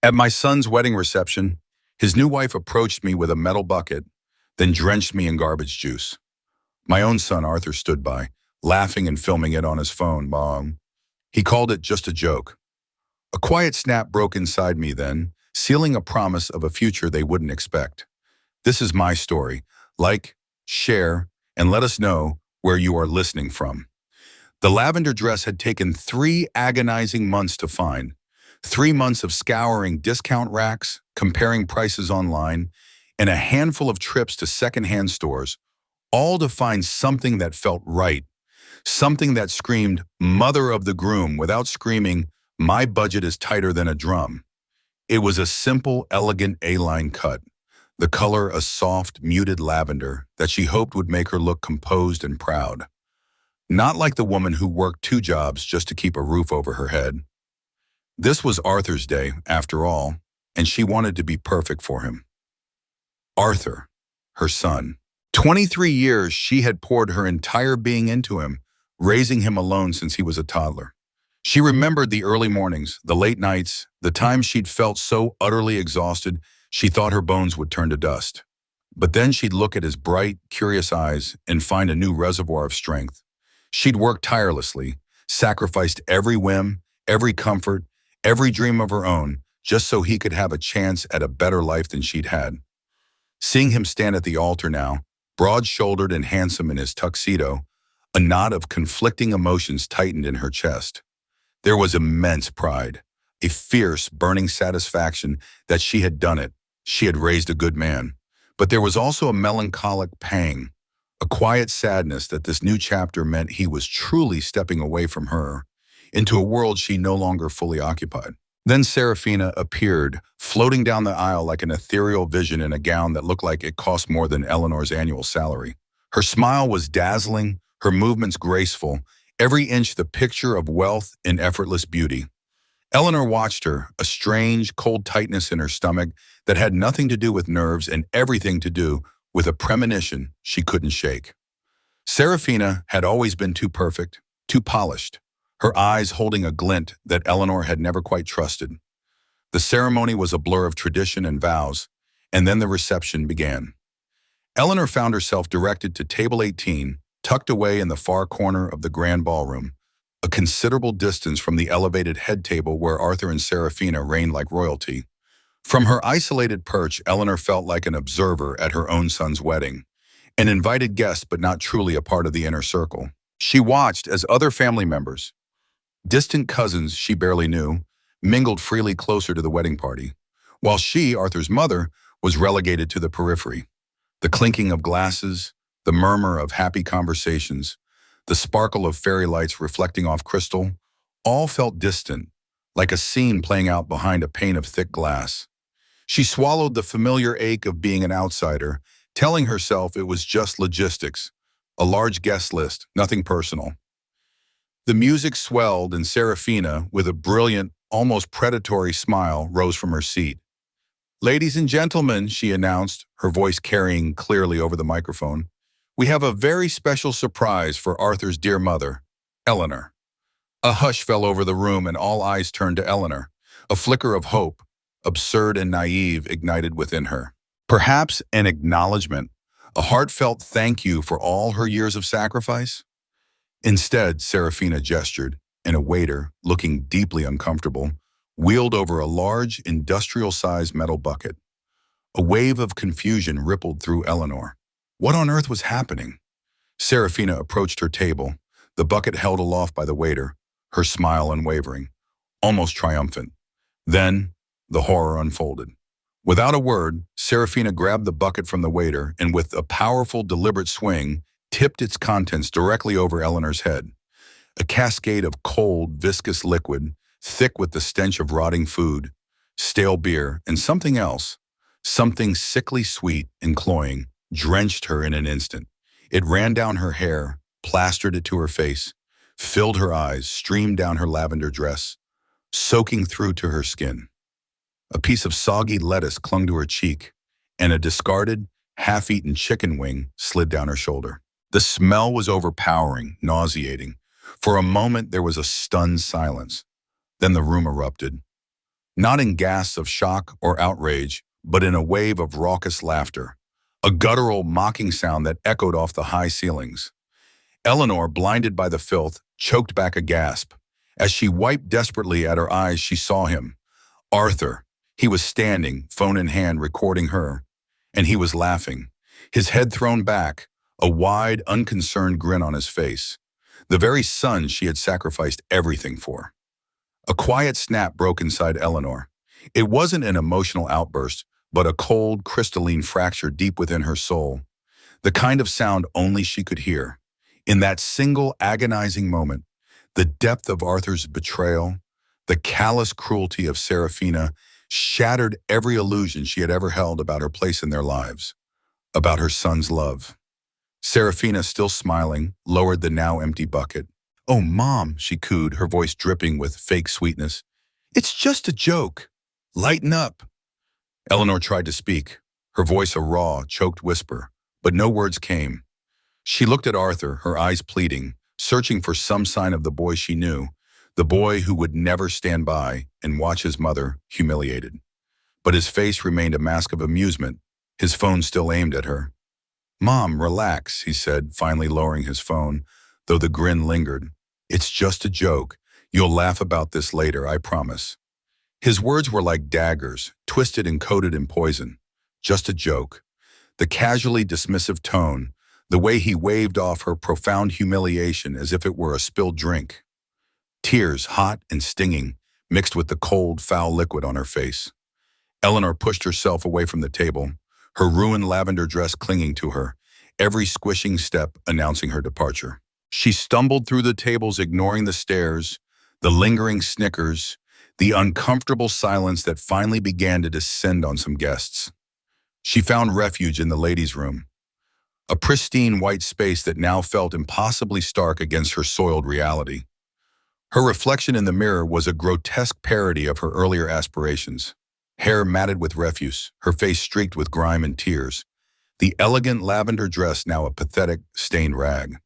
At my son's wedding reception, his new wife approached me with a metal bucket, then drenched me in garbage juice. My own son, Arthur, stood by, laughing and filming it on his phone. Mom. He called it just a joke. A quiet snap broke inside me then, sealing a promise of a future they wouldn't expect. This is my story. Like, share, and let us know where you are listening from. The lavender dress had taken 3 agonizing months to find. 3 months of scouring discount racks, comparing prices online, and a handful of trips to secondhand stores, all to find something that felt right, something that screamed, "Mother of the groom," without screaming, "My budget is tighter than a drum." It was a simple, elegant A-line cut, the color a soft, muted lavender that she hoped would make her look composed and proud. Not like the woman who worked 2 jobs just to keep a roof over her head. This was Arthur's day, after all, and she wanted to be perfect for him. Arthur, her son. 23 years she had poured her entire being into him, raising him alone since he was a toddler. She remembered the early mornings, the late nights, the times she'd felt so utterly exhausted she thought her bones would turn to dust. But then she'd look at his bright, curious eyes and find a new reservoir of strength. She'd worked tirelessly, sacrificed every whim, every comfort, every dream of her own, just so he could have a chance at a better life than she'd had. Seeing him stand at the altar now, broad-shouldered and handsome in his tuxedo, a knot of conflicting emotions tightened in her chest. There was immense pride, a fierce, burning satisfaction that she had done it. She had raised a good man. But there was also a melancholic pang, a quiet sadness that this new chapter meant he was truly stepping away from her into a world she no longer fully occupied. Then Serafina appeared, floating down the aisle like an ethereal vision in a gown that looked like it cost more than Eleanor's annual salary. Her smile was dazzling, her movements graceful, every inch the picture of wealth and effortless beauty. Eleanor watched her, a strange, cold tightness in her stomach that had nothing to do with nerves and everything to do with a premonition she couldn't shake. Serafina had always been too perfect, too polished, her eyes holding a glint that Eleanor had never quite trusted. The ceremony was a blur of tradition and vows, and then the reception began. Eleanor found herself directed to table 18, tucked away in the far corner of the grand ballroom, a considerable distance from the elevated head table where Arthur and Serafina reigned like royalty. From her isolated perch, Eleanor felt like an observer at her own son's wedding, an invited guest but not truly a part of the inner circle. She watched as other family members, distant cousins she barely knew, mingled freely closer to the wedding party, while she, Arthur's mother, was relegated to the periphery. The clinking of glasses, the murmur of happy conversations, the sparkle of fairy lights reflecting off crystal, all felt distant, like a scene playing out behind a pane of thick glass. She swallowed the familiar ache of being an outsider, telling herself it was just logistics, a large guest list, nothing personal. The music swelled and Serafina, with a brilliant, almost predatory smile, rose from her seat. "Ladies and gentlemen," she announced, her voice carrying clearly over the microphone, "we have a very special surprise for Arthur's dear mother, Eleanor." A hush fell over the room and all eyes turned to Eleanor. A flicker of hope, absurd and naive, ignited within her. Perhaps an acknowledgement, a heartfelt thank you for all her years of sacrifice? Instead, Serafina gestured, and a waiter, looking deeply uncomfortable, wheeled over a large, industrial-sized metal bucket. A wave of confusion rippled through Eleanor. What on earth was happening? Serafina approached her table, the bucket held aloft by the waiter, her smile unwavering, almost triumphant. Then, the horror unfolded. Without a word, Serafina grabbed the bucket from the waiter and with a powerful, deliberate swing, tipped its contents directly over Eleanor's head. A cascade of cold, viscous liquid, thick with the stench of rotting food, stale beer, and something else, something sickly sweet and cloying, drenched her in an instant. It ran down her hair, plastered it to her face, filled her eyes, streamed down her lavender dress, soaking through to her skin. A piece of soggy lettuce clung to her cheek, and a discarded, half-eaten chicken wing slid down her shoulder. The smell was overpowering, nauseating. For a moment, there was a stunned silence. Then the room erupted. not in gasps of shock or outrage, but in a wave of raucous laughter, a guttural, mocking sound that echoed off the high ceilings. Eleanor, blinded by the filth, choked back a gasp. As she wiped desperately at her eyes, she saw him. Arthur. He was standing, phone in hand, recording her. And he was laughing, his head thrown back, a wide, unconcerned grin on his face. The very son she had sacrificed everything for. A quiet snap broke inside Eleanor. It wasn't an emotional outburst, but a cold, crystalline fracture deep within her soul. The kind of sound only she could hear. In that single agonizing moment, the depth of Arthur's betrayal, the callous cruelty of Serafina, shattered every illusion she had ever held about her place in their lives, about her son's love. Serafina, still smiling, lowered the now empty bucket. "Oh, Mom," she cooed, her voice dripping with fake sweetness. "It's just a joke. Lighten up." Eleanor tried to speak, her voice a raw, choked whisper, but no words came. She looked at Arthur, her eyes pleading, searching for some sign of the boy she knew, the boy who would never stand by and watch his mother humiliated. But his face remained a mask of amusement, his phone still aimed at her. "Mom, relax," he said, finally lowering his phone, though the grin lingered. "It's just a joke. You'll laugh about this later, I promise." His words were like daggers, twisted and coated in poison. Just a joke. The casually dismissive tone, the way he waved off her profound humiliation as if it were a spilled drink. Tears, hot and stinging, mixed with the cold, foul liquid on her face. Eleanor pushed herself away from the table, her ruined lavender dress clinging to her, every squishing step announcing her departure. She stumbled through the tables, ignoring the stares, the lingering snickers, the uncomfortable silence that finally began to descend on some guests. She found refuge in the ladies' room, a pristine white space that now felt impossibly stark against her soiled reality. Her reflection in the mirror was a grotesque parody of her earlier aspirations. Hair matted with refuse, her face streaked with grime and tears, the elegant lavender dress now a pathetic, stained rag.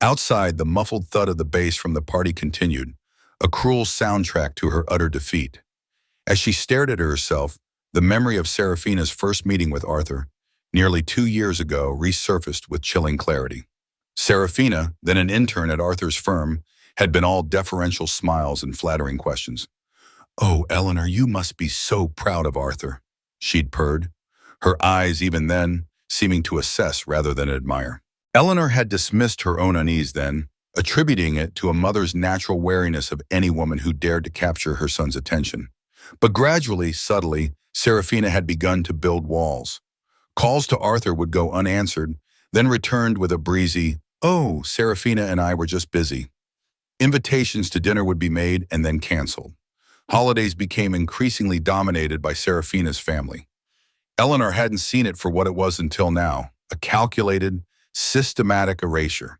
Outside, the muffled thud of the bass from the party continued, a cruel soundtrack to her utter defeat. As she stared at herself, the memory of Serafina's first meeting with Arthur, nearly 2 years ago, resurfaced with chilling clarity. Serafina, then an intern at Arthur's firm, had been all deferential smiles and flattering questions. "Oh, Eleanor, you must be so proud of Arthur," she'd purred, her eyes even then seeming to assess rather than admire. Eleanor had dismissed her own unease then, attributing it to a mother's natural wariness of any woman who dared to capture her son's attention. But gradually, subtly, Serafina had begun to build walls. Calls to Arthur would go unanswered, then returned with a breezy, "Oh, Serafina and I were just busy." Invitations to dinner would be made and then canceled. Holidays became increasingly dominated by Serafina's family. Eleanor hadn't seen it for what it was until now, a calculated, systematic erasure.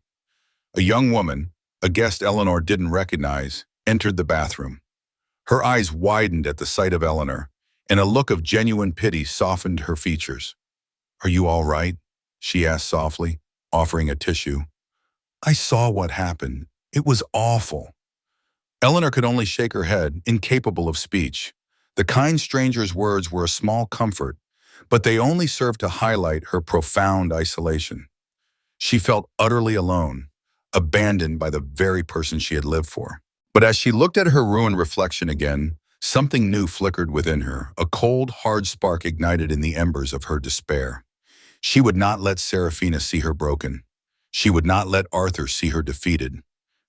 A young woman, a guest Eleanor didn't recognize, entered the bathroom. Her eyes widened at the sight of Eleanor, and a look of genuine pity softened her features. "Are you all right?" she asked softly, offering a tissue. "I saw what happened. It was awful." Eleanor could only shake her head, incapable of speech. The kind stranger's words were a small comfort, but they only served to highlight her profound isolation. She felt utterly alone, abandoned by the very person she had lived for. But as she looked at her ruined reflection again, something new flickered within her, a cold, hard spark ignited in the embers of her despair. She would not let Serafina see her broken. She would not let Arthur see her defeated.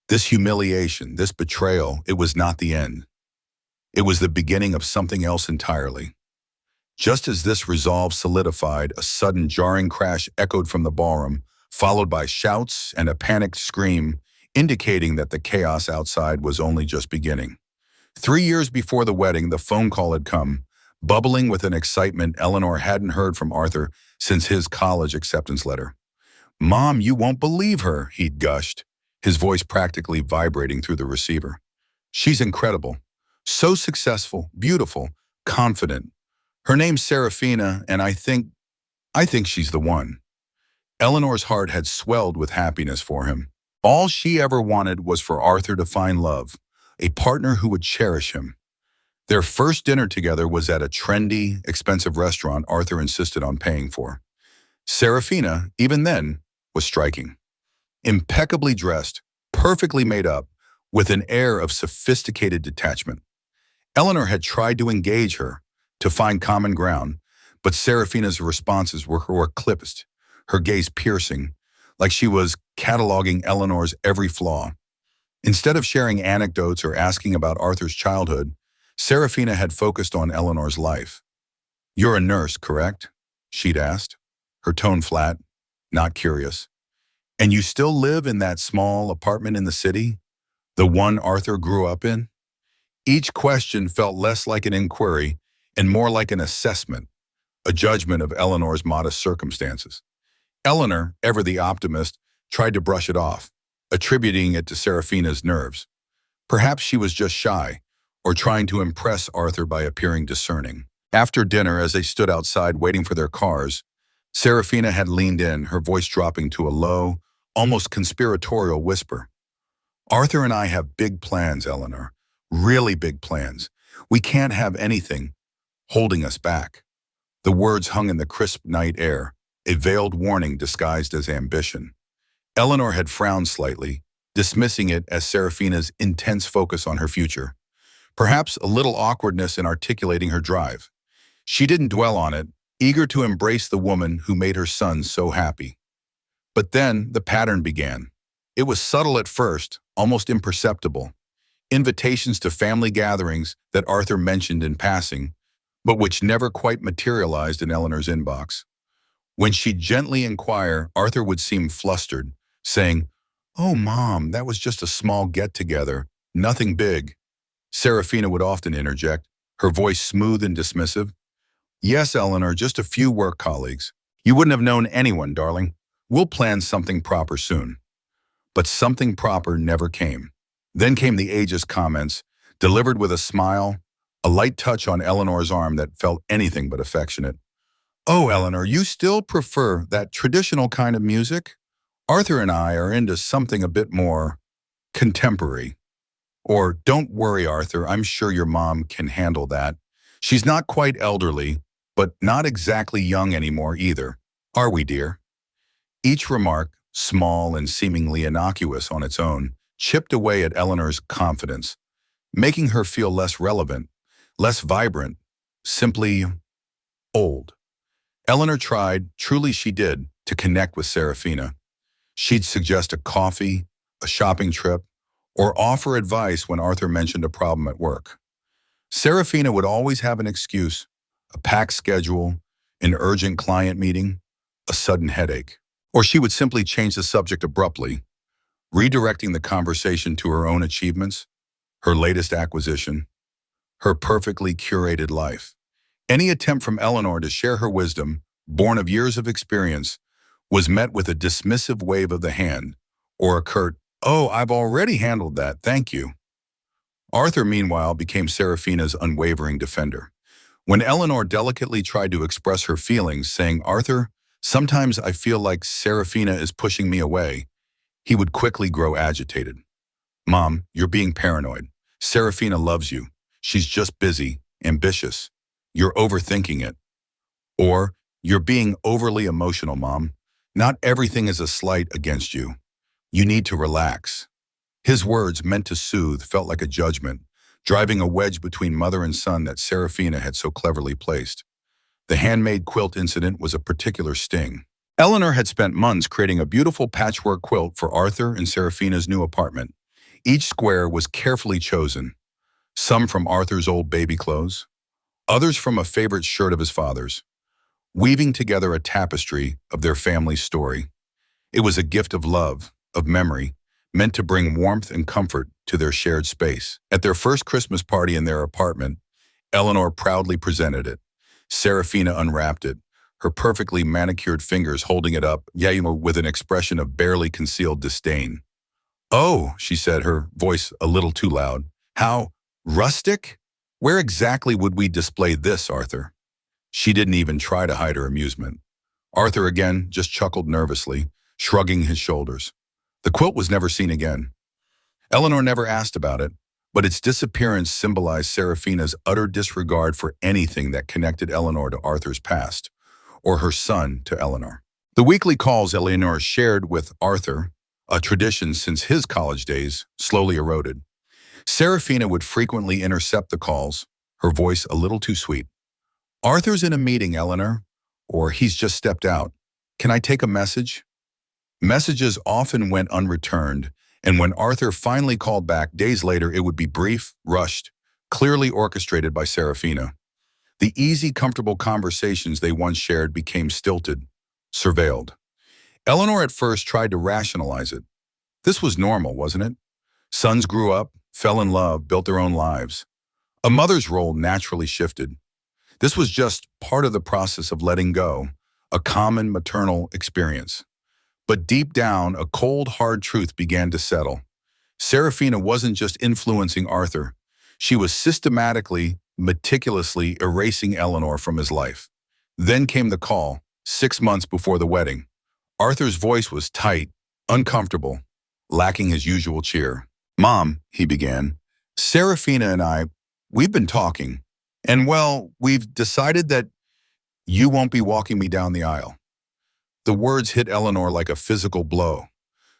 This humiliation, this betrayal, it was not the end. It was the beginning of something else entirely. Just as this resolve solidified, a sudden jarring crash echoed from the ballroom, followed by shouts and a panicked scream, indicating that the chaos outside was only just beginning. 3 years before the wedding, the phone call had come, bubbling with an excitement Eleanor hadn't heard from Arthur since his college acceptance letter. "Mom, you won't believe her," he'd gushed, his voice practically vibrating through the receiver. "She's incredible. So successful, beautiful, confident. Her name's Serafina, and I think she's the one." Eleanor's heart had swelled with happiness for him. All she ever wanted was for Arthur to find love, a partner who would cherish him. Their first dinner together was at a trendy, expensive restaurant Arthur insisted on paying for. Serafina, even then, was striking. Impeccably dressed, perfectly made up, with an air of sophisticated detachment. Eleanor had tried to engage her, to find common ground, but Serafina's responses were eclipsed, her gaze piercing, like she was cataloging Eleanor's every flaw. Instead of sharing anecdotes or asking about Arthur's childhood, Serafina had focused on Eleanor's life. "You're a nurse, correct?" she'd asked, her tone flat, not curious. "And you still live in that small apartment in the city? The one Arthur grew up in?" Each question felt less like an inquiry and more like an assessment, a judgment of Eleanor's modest circumstances. Eleanor, ever the optimist, tried to brush it off, attributing it to Serafina's nerves. Perhaps she was just shy, or trying to impress Arthur by appearing discerning. After dinner, as they stood outside waiting for their cars, Serafina had leaned in, her voice dropping to a low, almost conspiratorial whisper. "Arthur and I have big plans, Eleanor. Really big plans. We can't have anything holding us back." The words hung in the crisp night air, a veiled warning disguised as ambition. Eleanor had frowned slightly, dismissing it as Serafina's intense focus on her future. Perhaps a little awkwardness in articulating her drive. She didn't dwell on it, eager to embrace the woman who made her son so happy. But then the pattern began. It was subtle at first, almost imperceptible. Invitations to family gatherings that Arthur mentioned in passing, but which never quite materialized in Eleanor's inbox. When she'd gently inquire, Arthur would seem flustered, saying, "Oh, Mom, that was just a small get-together, nothing big." Serafina would often interject, her voice smooth and dismissive. "Yes, Eleanor, just a few work colleagues. You wouldn't have known anyone, darling. We'll plan something proper soon." But something proper never came. Then came the ageist comments, delivered with a smile, a light touch on Eleanor's arm that felt anything but affectionate. "Oh, Eleanor, you still prefer that traditional kind of music? Arthur and I are into something a bit more contemporary." Or, "Don't worry, Arthur, I'm sure your mom can handle that. She's not quite elderly, but not exactly young anymore either. Are we, dear?" Each remark, small and seemingly innocuous on its own, chipped away at Eleanor's confidence, making her feel less relevant, less vibrant, simply old. Eleanor tried, truly she did, to connect with Serafina. She'd suggest a coffee, a shopping trip, or offer advice when Arthur mentioned a problem at work. Serafina would always have an excuse: a packed schedule, an urgent client meeting, a sudden headache. Or she would simply change the subject abruptly, redirecting the conversation to her own achievements, her latest acquisition, her perfectly curated life. Any attempt from Eleanor to share her wisdom, born of years of experience, was met with a dismissive wave of the hand, or a curt, "Oh, I've already handled that, thank you." Arthur, meanwhile, became Serafina's unwavering defender. When Eleanor delicately tried to express her feelings, saying, "Arthur, sometimes I feel like Serafina is pushing me away," he would quickly grow agitated. "Mom, you're being paranoid. Serafina loves you. She's just busy, ambitious. You're overthinking it." Or, "You're being overly emotional, Mom. Not everything is a slight against you. You need to relax." His words, meant to soothe, felt like a judgment, driving a wedge between mother and son that Serafina had so cleverly placed. The handmade quilt incident was a particular sting. Eleanor had spent months creating a beautiful patchwork quilt for Arthur and Serafina's new apartment. Each square was carefully chosen, some from Arthur's old baby clothes, others from a favorite shirt of his father's, weaving together a tapestry of their family's story. It was a gift of love, of memory, meant to bring warmth and comfort to their shared space. At their first Christmas party in their apartment, Eleanor proudly presented it. Serafina unwrapped it, her perfectly manicured fingers holding it up, with an expression of barely concealed disdain. "Oh," she said, her voice a little too loud. "How rustic? Where exactly would we display this, Arthur?" She didn't even try to hide her amusement. Arthur again just chuckled nervously, shrugging his shoulders. The quilt was never seen again. Eleanor never asked about it, but its disappearance symbolized Seraphina's utter disregard for anything that connected Eleanor to Arthur's past, or her son to Eleanor. The weekly calls Eleanor shared with Arthur, a tradition since his college days, slowly eroded. Seraphina would frequently intercept the calls, her voice a little too sweet. "Arthur's in a meeting, Eleanor," or "He's just stepped out. Can I take a message?" Messages often went unreturned, and when Arthur finally called back days later, it would be brief, rushed, clearly orchestrated by Seraphina. The easy, comfortable conversations they once shared became stilted, surveilled. Eleanor at first tried to rationalize it. This was normal, wasn't it? Sons grew up, fell in love, built their own lives. A mother's role naturally shifted. This was just part of the process of letting go, a common maternal experience. But deep down, a cold, hard truth began to settle. Seraphina wasn't just influencing Arthur. She was systematically, meticulously erasing Eleanor from his life. Then came the call, 6 months before the wedding. Arthur's voice was tight, uncomfortable, lacking his usual cheer. "Mom," he began, "Seraphina and we've been talking. And well, we've decided that you won't be walking me down the aisle." The words hit Eleanor like a physical blow.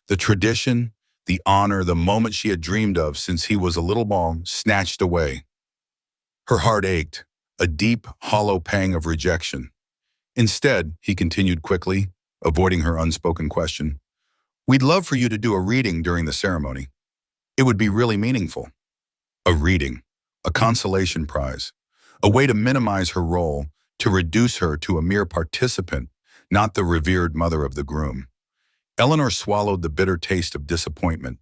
The tradition, the honor, the moment she had dreamed of since he was a little boy, snatched away. Her heart ached, a deep, hollow pang of rejection. "Instead," he continued quickly, avoiding her unspoken question, "we'd love for you to do a reading during the ceremony. It would be really meaningful." A reading, a consolation prize, a way to minimize her role, to reduce her to a mere participant, not the revered mother of the groom. Eleanor swallowed the bitter taste of disappointment,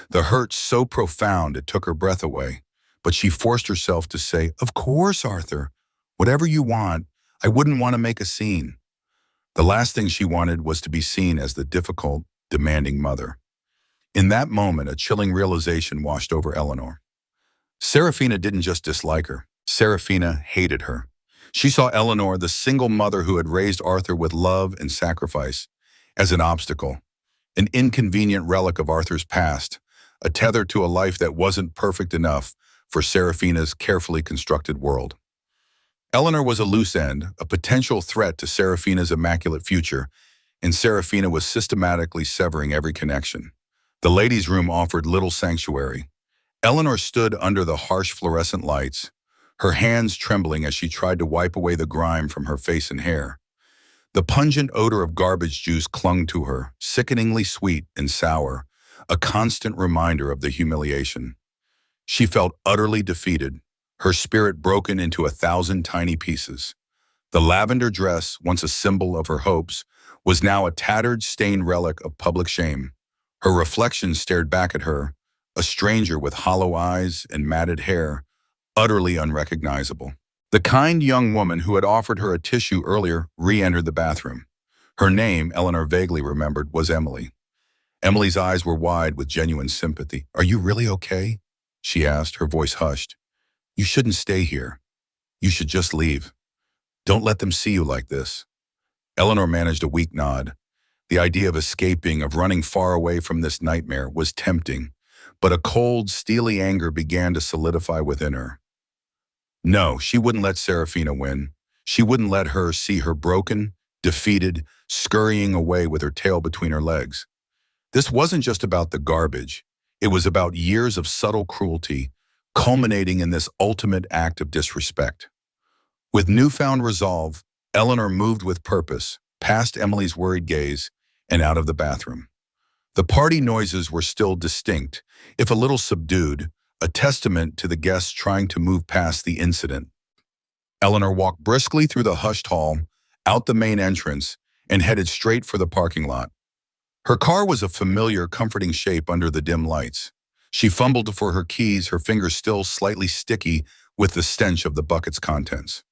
the hurt so profound it took her breath away. But she forced herself to say, "Of course, Arthur. Whatever you want. I wouldn't want to make a scene." The last thing she wanted was to be seen as the difficult, demanding mother. In that moment, a chilling realization washed over Eleanor. Seraphina didn't just dislike her. Seraphina hated her. She saw Eleanor, the single mother who had raised Arthur with love and sacrifice, as an obstacle, an inconvenient relic of Arthur's past, a tether to a life that wasn't perfect enough for Seraphina's carefully constructed world. Eleanor was a loose end, a potential threat to Seraphina's immaculate future, and Seraphina was systematically severing every connection. The ladies' room offered little sanctuary. Eleanor stood under the harsh fluorescent lights, her hands trembling as she tried to wipe away the grime from her face and hair. The pungent odor of garbage juice clung to her, sickeningly sweet and sour, a constant reminder of the humiliation. She felt utterly defeated, her spirit broken into 1,000 tiny pieces. The lavender dress, once a symbol of her hopes, was now a tattered, stained relic of public shame. Her reflection stared back at her, a stranger with hollow eyes and matted hair, utterly unrecognizable. The kind young woman who had offered her a tissue earlier re-entered the bathroom. Her name, Eleanor vaguely remembered, was Emily. Emily's eyes were wide with genuine sympathy. "Are you really okay?" she asked, her voice hushed. "You shouldn't stay here. You should just leave. Don't let them see you like this." Eleanor managed a weak nod. The idea of escaping, of running far away from this nightmare, was tempting, but a cold, steely anger began to solidify within her. No, she wouldn't let Seraphina win. She wouldn't let her see her broken, defeated, scurrying away with her tail between her legs. This wasn't just about the garbage. It was about years of subtle cruelty, culminating in this ultimate act of disrespect. With newfound resolve, Eleanor moved with purpose, past Emily's worried gaze, and out of the bathroom. The party noises were still distinct, if a little subdued, a testament to the guests trying to move past the incident. Eleanor walked briskly through the hushed hall, out the main entrance, and headed straight for the parking lot. Her car was a familiar, comforting shape under the dim lights. She fumbled for her keys, her fingers still slightly sticky with the stench of the bucket's contents.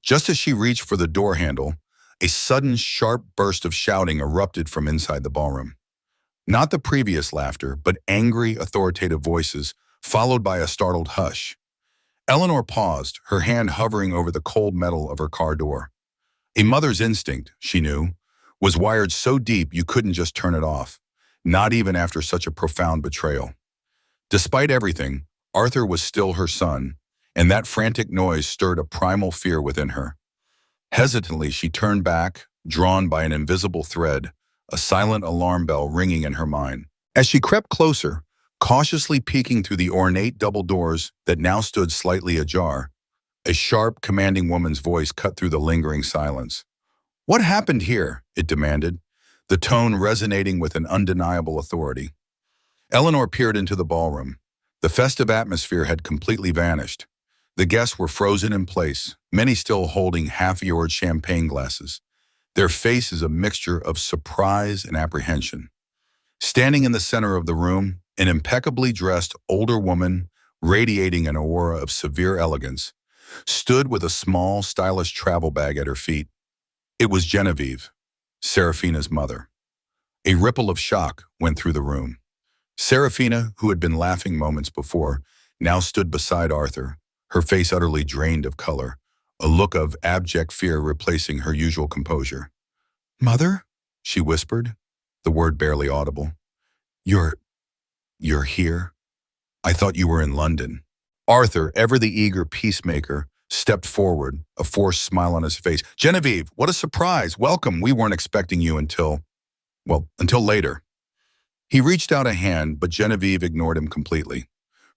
Just as she reached for the door handle, a sudden, sharp burst of shouting erupted from inside the ballroom. Not the previous laughter, but angry, authoritative voices, followed by a startled hush. Eleanor paused, her hand hovering over the cold metal of her car door. A mother's instinct, she knew, was wired so deep you couldn't just turn it off, not even after such a profound betrayal. Despite everything, Arthur was still her son, and that frantic noise stirred a primal fear within her. Hesitantly, she turned back, drawn by an invisible thread, a silent alarm bell ringing in her mind. As she crept closer, cautiously peeking through the ornate double doors that now stood slightly ajar, a sharp, commanding woman's voice cut through the lingering silence. "What happened here?" it demanded, the tone resonating with an undeniable authority. Eleanor peered into the ballroom. The festive atmosphere had completely vanished. The guests were frozen in place, many still holding half-yored champagne glasses, their faces a mixture of surprise and apprehension. Standing in the center of the room, an impeccably dressed older woman, radiating an aura of severe elegance, stood with a small, stylish travel bag at her feet. It was Genevieve, Serafina's mother. A ripple of shock went through the room. Serafina, who had been laughing moments before, now stood beside Arthur, her face utterly drained of color, a look of abject fear replacing her usual composure. "Mother?" she whispered, the word barely audible. You're here? I thought you were in London." Arthur, ever the eager peacemaker, stepped forward, a forced smile on his face. "Genevieve, what a surprise! Welcome, we weren't expecting you until later." He reached out a hand, but Genevieve ignored him completely.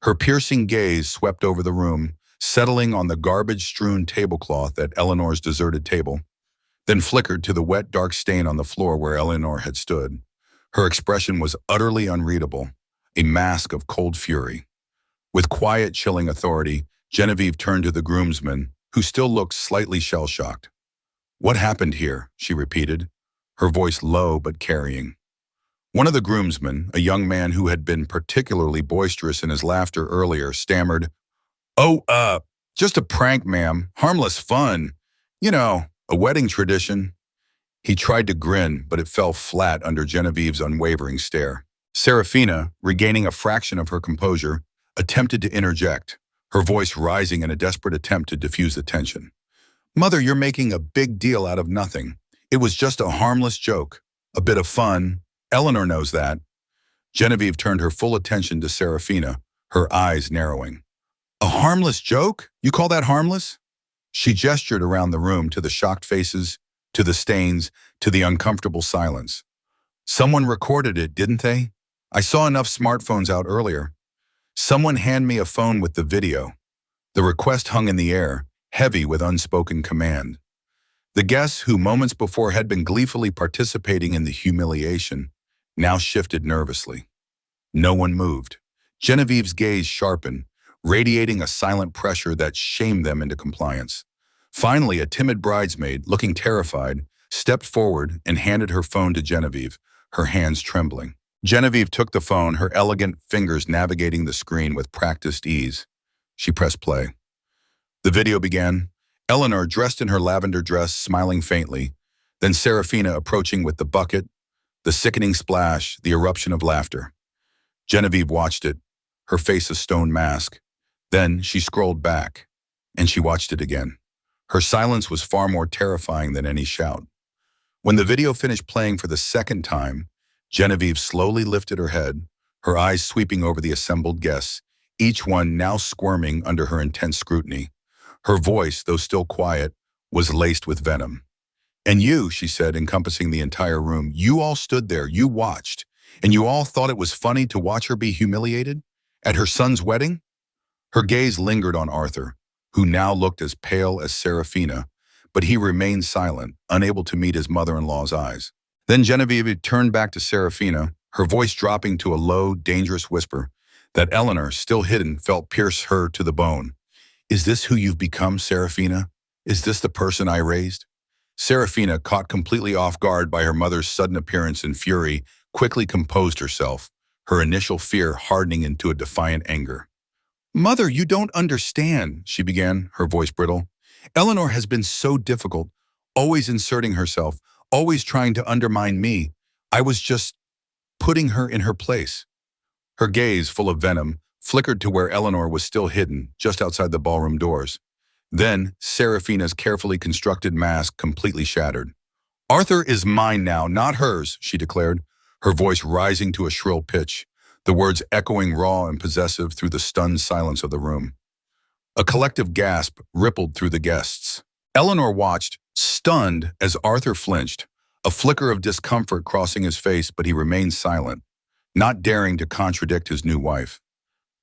Her piercing gaze swept over the room, settling on the garbage-strewn tablecloth at Eleanor's deserted table, then flickered to the wet, dark stain on the floor where Eleanor had stood. Her expression was utterly unreadable, a mask of cold fury. With quiet, chilling authority, Genevieve turned to the groomsman, who still looked slightly shell-shocked. "What happened here?" she repeated, her voice low but carrying. One of the groomsmen, a young man who had been particularly boisterous in his laughter earlier, stammered, Just a prank, ma'am. Harmless fun. You know, a wedding tradition." He tried to grin, but it fell flat under Genevieve's unwavering stare. Serafina, regaining a fraction of her composure, attempted to interject, her voice rising in a desperate attempt to diffuse the tension. "Mother, you're making a big deal out of nothing. It was just a harmless joke, a bit of fun. Eleanor knows that." Genevieve turned her full attention to Serafina, her eyes narrowing. "A harmless joke? You call that harmless?" She gestured around the room to the shocked faces, to the stains, to the uncomfortable silence. "Someone recorded it, didn't they? I saw enough smartphones out earlier. Someone hand me a phone with the video." The request hung in the air, heavy with unspoken command. The guests, who moments before had been gleefully participating in the humiliation, now shifted nervously. No one moved. Genevieve's gaze sharpened, radiating a silent pressure that shamed them into compliance. Finally, a timid bridesmaid, looking terrified, stepped forward and handed her phone to Genevieve, her hands trembling. Genevieve took the phone, her elegant fingers navigating the screen with practiced ease. She pressed play. The video began, Eleanor dressed in her lavender dress, smiling faintly, then Serafina approaching with the bucket, the sickening splash, the eruption of laughter. Genevieve watched it, her face a stone mask. Then she scrolled back, and she watched it again. Her silence was far more terrifying than any shout. When the video finished playing for the second time, Genevieve slowly lifted her head, her eyes sweeping over the assembled guests, each one now squirming under her intense scrutiny. Her voice, though still quiet, was laced with venom. "And you," she said, encompassing the entire room, "you all stood there, you watched, and you all thought it was funny to watch her be humiliated? At her son's wedding?" Her gaze lingered on Arthur, who now looked as pale as Serafina, but he remained silent, unable to meet his mother-in-law's eyes. Then Genevieve turned back to Serafina, her voice dropping to a low, dangerous whisper that Eleanor, still hidden, felt pierce her to the bone. "Is this who you've become, Serafina? Is this the person I raised?" Serafina, caught completely off guard by her mother's sudden appearance in fury, quickly composed herself, her initial fear hardening into a defiant anger. "Mother, you don't understand," she began, her voice brittle. "Eleanor has been so difficult, always inserting herself, always trying to undermine me. I was just putting her in her place." Her gaze, full of venom, flickered to where Eleanor was still hidden, just outside the ballroom doors. Then, Serafina's carefully constructed mask completely shattered. "Arthur is mine now, not hers," she declared, her voice rising to a shrill pitch. the words echoing raw and possessive through the stunned silence of the room. A collective gasp rippled through the guests. Eleanor watched, stunned, as Arthur flinched, a flicker of discomfort crossing his face, but he remained silent, not daring to contradict his new wife.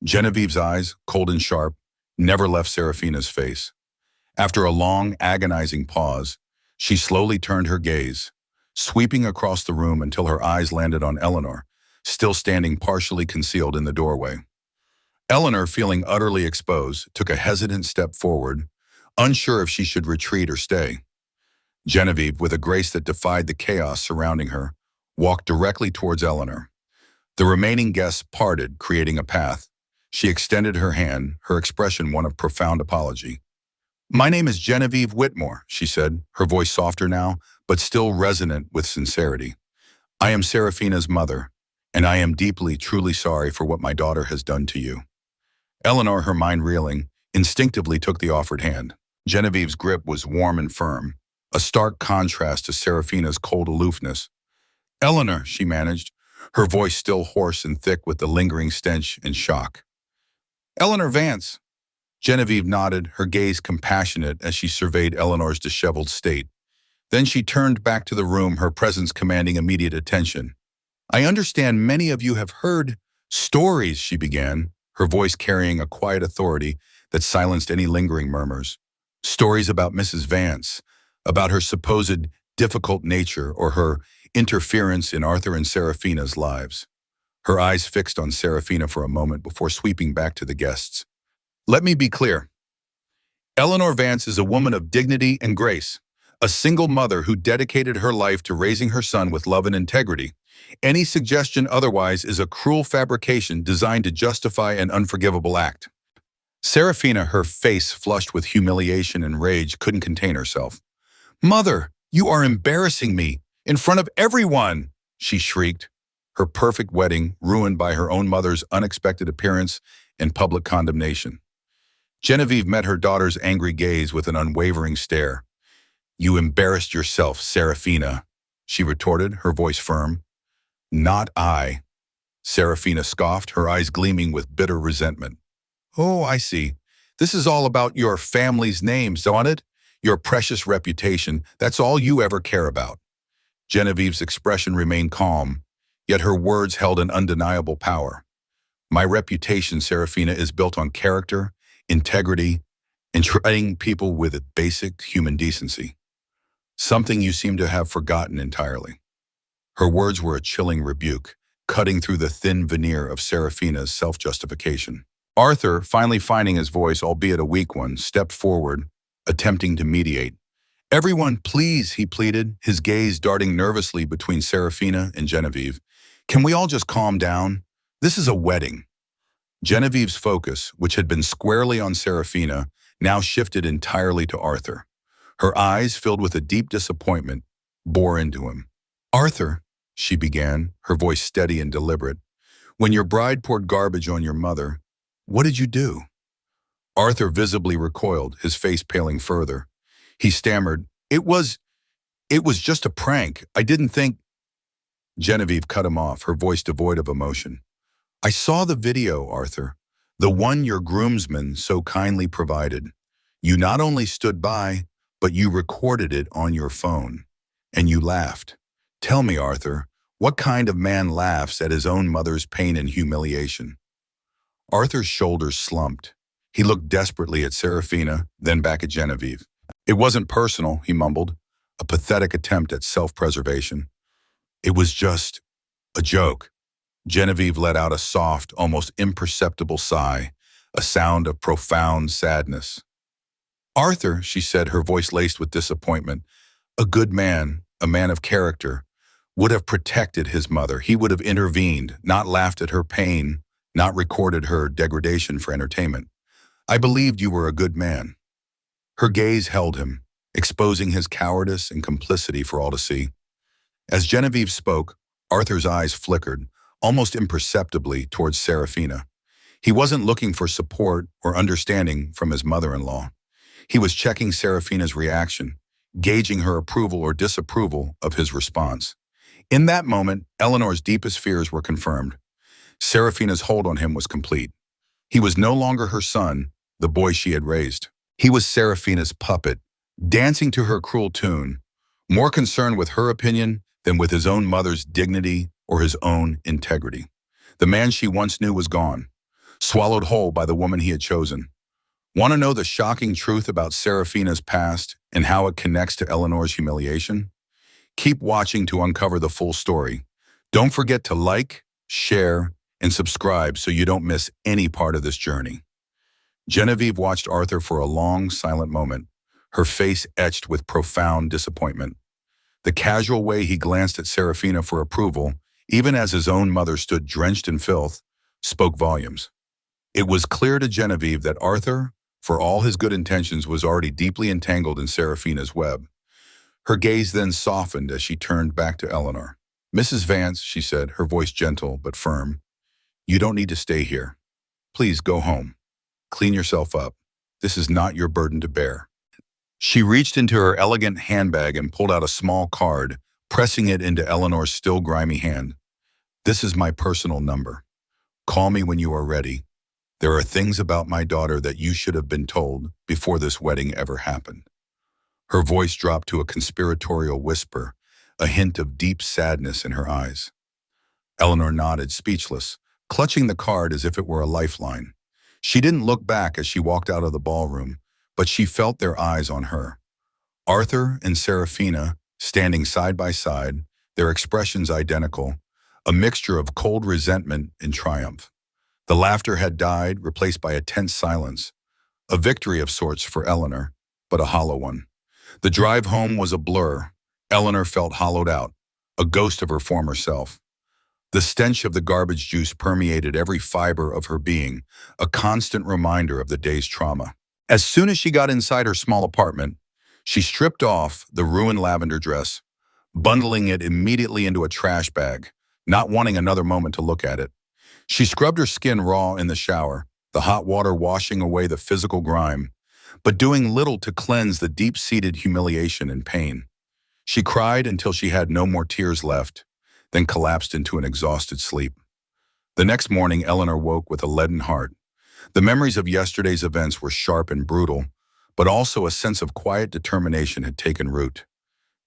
Genevieve's eyes, cold and sharp, never left Serafina's face. After a long, agonizing pause, she slowly turned her gaze, sweeping across the room until her eyes landed on Eleanor, still standing partially concealed in the doorway. Eleanor, feeling utterly exposed, took a hesitant step forward, unsure if she should retreat or stay. Genevieve, with a grace that defied the chaos surrounding her, walked directly towards Eleanor. The remaining guests parted, creating a path. She extended her hand, her expression one of profound apology. "My name is Genevieve Whitmore," she said, her voice softer now, but still resonant with sincerity. "I am Serafina's mother, and I am deeply, truly sorry for what my daughter has done to you." Eleanor, her mind reeling, instinctively took the offered hand. Genevieve's grip was warm and firm, a stark contrast to Serafina's cold aloofness. "Eleanor," she managed, her voice still hoarse and thick with the lingering stench and shock. "Eleanor Vance." Genevieve nodded, her gaze compassionate as she surveyed Eleanor's disheveled state. Then she turned back to the room, her presence commanding immediate attention. "I understand many of you have heard stories," she began, her voice carrying a quiet authority that silenced any lingering murmurs. "Stories about Mrs. Vance, about her supposed difficult nature or her interference in Arthur and Serafina's lives." Her eyes fixed on Serafina for a moment before sweeping back to the guests. "Let me be clear. Eleanor Vance is a woman of dignity and grace, a single mother who dedicated her life to raising her son with love and integrity. Any suggestion otherwise is a cruel fabrication designed to justify an unforgivable act." Serafina, her face flushed with humiliation and rage, couldn't contain herself. "Mother, you are embarrassing me, in front of everyone!" she shrieked, her perfect wedding ruined by her own mother's unexpected appearance and public condemnation. Genevieve met her daughter's angry gaze with an unwavering stare. "You embarrassed yourself, Serafina," she retorted, her voice firm. "Not I." Serafina scoffed, her eyes gleaming with bitter resentment. "Oh, I see. This is all about your family's names, don't it? Your precious reputation, that's all you ever care about." Genevieve's expression remained calm, yet her words held an undeniable power. "My reputation, Serafina, is built on character, integrity, and treating people with basic human decency. Something you seem to have forgotten entirely." Her words were a chilling rebuke, cutting through the thin veneer of Serafina's self-justification. Arthur, finally finding his voice, albeit a weak one, stepped forward, attempting to mediate. "Everyone, please," he pleaded, his gaze darting nervously between Serafina and Genevieve. "Can we all just calm down? This is a wedding." Genevieve's focus, which had been squarely on Serafina, now shifted entirely to Arthur. Her eyes, filled with a deep disappointment, bore into him. "Arthur," she began, her voice steady and deliberate, "when your bride poured garbage on your mother, what did you do?" Arthur visibly recoiled, his face paling further. He stammered, It was just a prank. I didn't think—" Genevieve cut him off, her voice devoid of emotion. "I saw the video, Arthur, the one your groomsman so kindly provided. You not only stood by, but you recorded it on your phone. And you laughed. Tell me, Arthur, what kind of man laughs at his own mother's pain and humiliation?" Arthur's shoulders slumped. He looked desperately at Serafina, then back at Genevieve. "It wasn't personal," he mumbled, a pathetic attempt at self-preservation. "It was just a joke." Genevieve let out a soft, almost imperceptible sigh, a sound of profound sadness. "Arthur," she said, her voice laced with disappointment, "a good man, a man of character, would have protected his mother. He would have intervened, not laughed at her pain, not recorded her degradation for entertainment. I believed you were a good man." Her gaze held him, exposing his cowardice and complicity for all to see. As Genevieve spoke, Arthur's eyes flickered, almost imperceptibly, towards Serafina. He wasn't looking for support or understanding from his mother-in-law. He was checking Serafina's reaction, gauging her approval or disapproval of his response. In that moment, Eleanor's deepest fears were confirmed. Serafina's hold on him was complete. He was no longer her son, the boy she had raised. He was Serafina's puppet, dancing to her cruel tune, more concerned with her opinion than with his own mother's dignity or his own integrity. The man she once knew was gone, swallowed whole by the woman he had chosen. Want to know the shocking truth about Serafina's past and how it connects to Eleanor's humiliation? Keep watching to uncover the full story. Don't forget to like, share, and subscribe so you don't miss any part of this journey. Genevieve watched Arthur for a long, silent moment, her face etched with profound disappointment. The casual way he glanced at Serafina for approval, even as his own mother stood drenched in filth, spoke volumes. It was clear to Genevieve that Arthur, for all his good intentions, was already deeply entangled in Serafina's web. Her gaze then softened as she turned back to Eleanor. "Mrs. Vance," she said, her voice gentle but firm, "you don't need to stay here. Please go home. Clean yourself up. This is not your burden to bear." She reached into her elegant handbag and pulled out a small card, pressing it into Eleanor's still grimy hand. "This is my personal number. Call me when you are ready. There are things about my daughter that you should have been told before this wedding ever happened." Her voice dropped to a conspiratorial whisper, a hint of deep sadness in her eyes. Eleanor nodded, speechless, clutching the card as if it were a lifeline. She didn't look back as she walked out of the ballroom, but she felt their eyes on her. Arthur and Serafina, standing side by side, their expressions identical, a mixture of cold resentment and triumph. The laughter had died, replaced by a tense silence, a victory of sorts for Eleanor, but a hollow one. The drive home was a blur. Eleanor felt hollowed out, a ghost of her former self. The stench of the garbage juice permeated every fiber of her being, a constant reminder of the day's trauma. As soon as she got inside her small apartment, she stripped off the ruined lavender dress, bundling it immediately into a trash bag, not wanting another moment to look at it. She scrubbed her skin raw in the shower, the hot water washing away the physical grime, but doing little to cleanse the deep-seated humiliation and pain. She cried until she had no more tears left, then collapsed into an exhausted sleep. The next morning, Eleanor woke with a leaden heart. The memories of yesterday's events were sharp and brutal, but also a sense of quiet determination had taken root.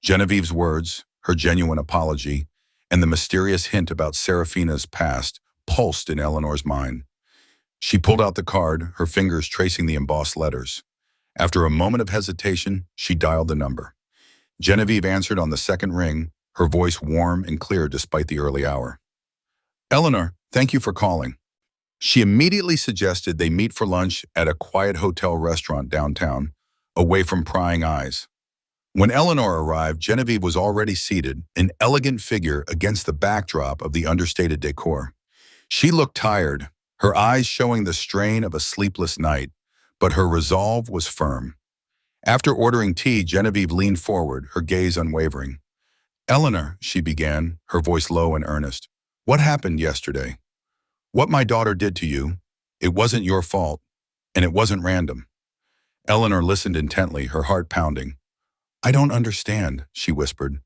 Genevieve's words, her genuine apology, and the mysterious hint about Serafina's past pulsed in Eleanor's mind. She pulled out the card, her fingers tracing the embossed letters. After a moment of hesitation, she dialed the number. Genevieve answered on the second ring, her voice warm and clear despite the early hour. "Eleanor, thank you for calling." She immediately suggested they meet for lunch at a quiet hotel restaurant downtown, away from prying eyes. When Eleanor arrived, Genevieve was already seated, an elegant figure against the backdrop of the understated decor. She looked tired, her eyes showing the strain of a sleepless night, but her resolve was firm. After ordering tea, Genevieve leaned forward, her gaze unwavering. "Eleanor," she began, her voice low and earnest, "what happened yesterday? What my daughter did to you, it wasn't your fault, and it wasn't random." Eleanor listened intently, her heart pounding. "I don't understand," she whispered.